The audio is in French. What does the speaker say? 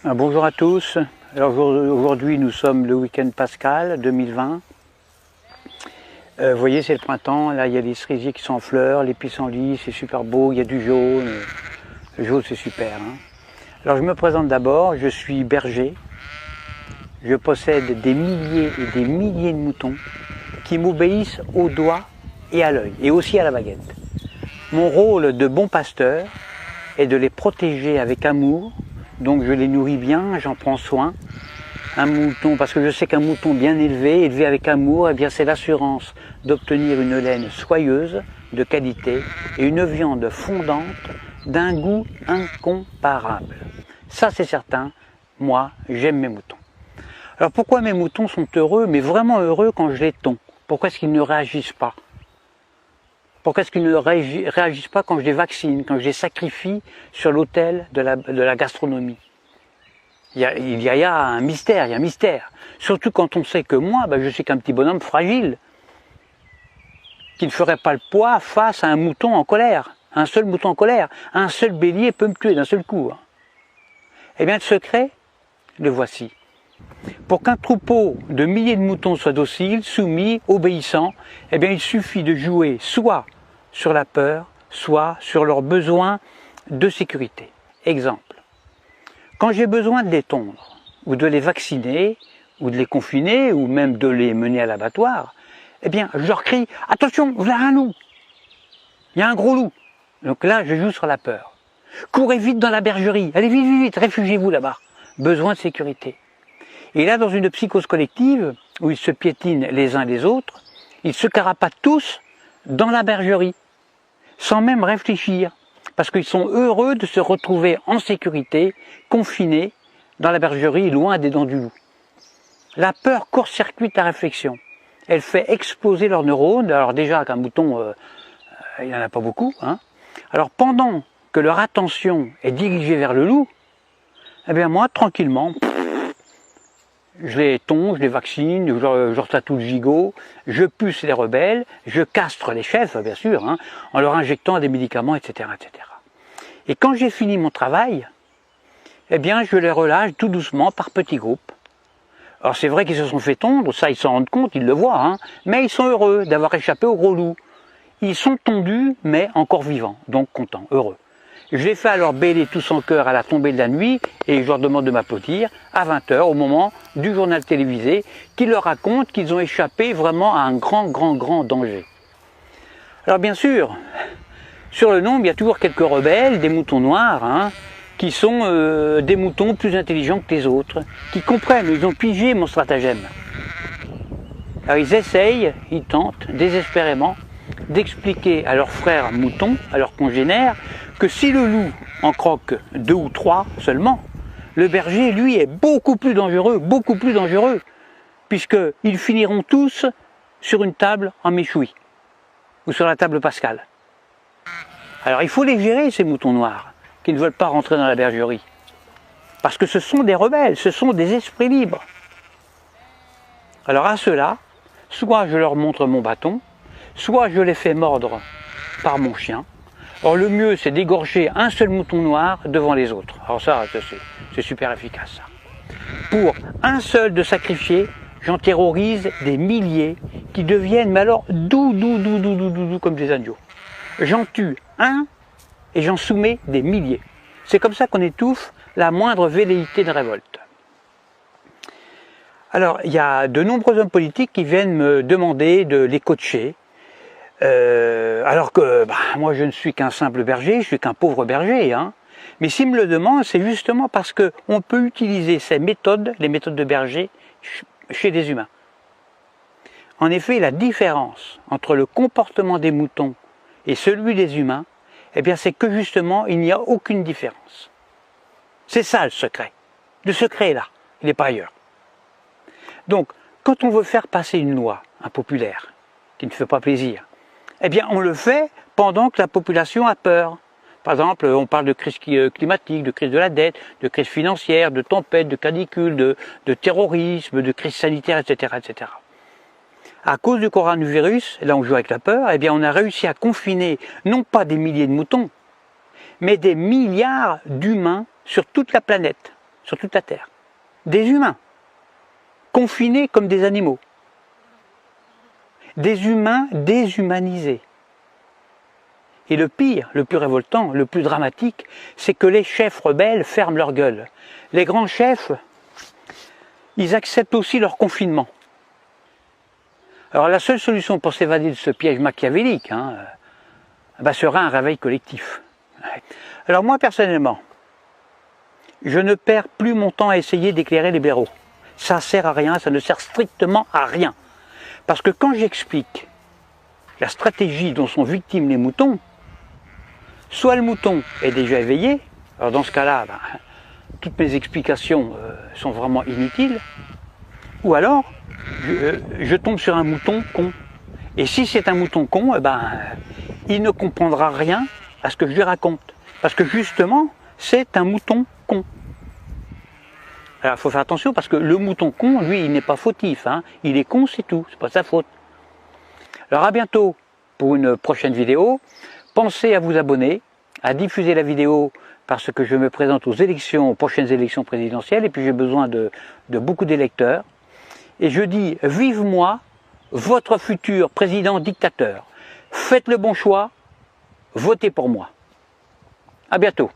Bonjour à tous. Alors aujourd'hui nous sommes le week-end pascal 2020. Vous voyez, c'est le printemps, là il y a les cerisiers qui sont en fleurs, les pissenlits, c'est super beau, il y a du jaune. Le jaune c'est super. Alors je me présente d'abord, je suis berger. Je possède des milliers et des milliers de moutons qui m'obéissent au doigt et à l'œil, et aussi à la baguette. Mon rôle de bon pasteur est de les protéger avec amour. Donc je les nourris bien, j'en prends soin. Un mouton, parce que je sais qu'un mouton bien élevé, élevé avec amour, eh bien c'est l'assurance d'obtenir une laine soyeuse, de qualité, et une viande fondante d'un goût incomparable. Ça c'est certain, moi j'aime mes moutons. Alors pourquoi mes moutons sont heureux, mais vraiment heureux quand je les tonds? Pourquoi est-ce qu'ils ne réagissent pas? Pourquoi est-ce qu'ils ne réagissent pas quand je les vaccine, quand je les sacrifie sur l'autel de la gastronomie? Il y a un mystère, il y a un mystère. Surtout quand on sait que moi, je suis qu'un petit bonhomme fragile, qui ne ferait pas le poids face à un mouton en colère, un seul mouton en colère. Un seul bélier peut me tuer d'un seul coup. Eh bien le secret, le voici. Pour qu'un troupeau de milliers de moutons soit docile, soumis, obéissant, eh bien il suffit de jouer soit sur la peur, soit sur leurs besoins de sécurité. Exemple, quand j'ai besoin de les tondre, ou de les vacciner, ou de les confiner, ou même de les mener à l'abattoir, eh bien je leur crie « Attention, voilà un loup ! Il y a un gros loup !» Donc là, je joue sur la peur. « Courez vite dans la bergerie, allez vite, vite, vite, réfugiez-vous là-bas. » Besoin de sécurité. Et là, dans une psychose collective, où ils se piétinent les uns les autres, ils se carapatent tous dans la bergerie, sans même réfléchir, parce qu'ils sont heureux de se retrouver en sécurité, confinés dans la bergerie, loin des dents du loup. La peur court-circuite la réflexion. Elle fait exploser leurs neurones. Alors déjà, qu'un mouton, il n'y en a pas beaucoup. Alors pendant que leur attention est dirigée vers le loup, eh bien moi, tranquillement, je les tonds, je les vaccine, je leur tatoue le gigot, je puce les rebelles, je castre les chefs, bien sûr, en leur injectant des médicaments, etc., etc. Et quand j'ai fini mon travail, eh bien, je les relâche tout doucement par petits groupes. Alors c'est vrai qu'ils se sont fait tondre, ça ils s'en rendent compte, ils le voient, mais ils sont heureux d'avoir échappé au gros loup. Ils sont tondus, mais encore vivants, donc contents, heureux. Je les fais alors bêler tous en chœur à la tombée de la nuit et je leur demande de m'applaudir à 20 h au moment du journal télévisé qui leur raconte qu'ils ont échappé vraiment à un grand danger. Alors bien sûr, sur le nombre, il y a toujours quelques rebelles, des moutons noirs, qui sont des moutons plus intelligents que les autres, qui comprennent, ils ont pigé mon stratagème. Alors ils essayent, ils tentent désespérément d'expliquer à leurs frères moutons, à leurs congénères, que si le loup en croque 2 ou 3 seulement, le berger, lui, est beaucoup plus dangereux, puisqu'ils finiront tous sur une table en méchoui, ou sur la table pascale. Alors il faut les gérer, ces moutons noirs, qui ne veulent pas rentrer dans la bergerie, parce que ce sont des rebelles, ce sont des esprits libres. Alors à ceux-là, soit je leur montre mon bâton, soit je les fais mordre par mon chien. Or le mieux c'est d'égorger un seul mouton noir devant les autres. Alors ça, c'est super efficace. Ça. Pour un seul de sacrifié, j'en terrorise des milliers qui deviennent, mais alors doux comme des agneaux. J'en tue un et j'en soumets des milliers. C'est comme ça qu'on étouffe la moindre velléité de révolte. Alors il y a de nombreux hommes politiques qui viennent me demander de les coacher. Alors que moi je ne suis qu'un simple berger, je suis qu'un pauvre berger. Mais s'ils me le demandent, c'est justement parce qu'on peut utiliser ces méthodes, les méthodes de berger, chez des humains. En effet, la différence entre le comportement des moutons et celui des humains, eh bien c'est que justement il n'y a aucune différence. C'est ça le secret. Le secret est là, il n'est pas ailleurs. Donc, quand on veut faire passer une loi impopulaire, qui ne fait pas plaisir, eh bien on le fait pendant que la population a peur. Par exemple, on parle de crise climatique, de crise de la dette, de crise financière, de tempête, de canicule, de terrorisme, de crise sanitaire, etc., etc. À cause du coronavirus, là on joue avec la peur, eh bien on a réussi à confiner non pas des milliers de moutons, mais des milliards d'humains sur toute la planète, sur toute la Terre. Des humains, confinés comme des animaux. Des humains déshumanisés. Et le pire, le plus révoltant, le plus dramatique, c'est que les chefs rebelles ferment leur gueule. Les grands chefs, ils acceptent aussi leur confinement. Alors la seule solution pour s'évader de ce piège machiavélique sera un réveil collectif. Alors moi personnellement, je ne perds plus mon temps à essayer d'éclairer les blaireaux. Ça ne sert à rien, ça ne sert strictement à rien. Parce que quand j'explique la stratégie dont sont victimes les moutons, soit le mouton est déjà éveillé, alors dans ce cas-là, toutes mes explications sont vraiment inutiles, ou alors je tombe sur un mouton con. Et si c'est un mouton con, il ne comprendra rien à ce que je lui raconte. Parce que justement, c'est un mouton con. Alors il faut faire attention parce que le mouton con, lui, il n'est pas fautif. Il est con, c'est tout, c'est pas sa faute. Alors à bientôt pour une prochaine vidéo. Pensez à vous abonner, à diffuser la vidéo parce que je me présente aux prochaines élections présidentielles et puis j'ai besoin de beaucoup d'électeurs. Et je dis, vive moi, votre futur président dictateur. Faites le bon choix, votez pour moi. À bientôt.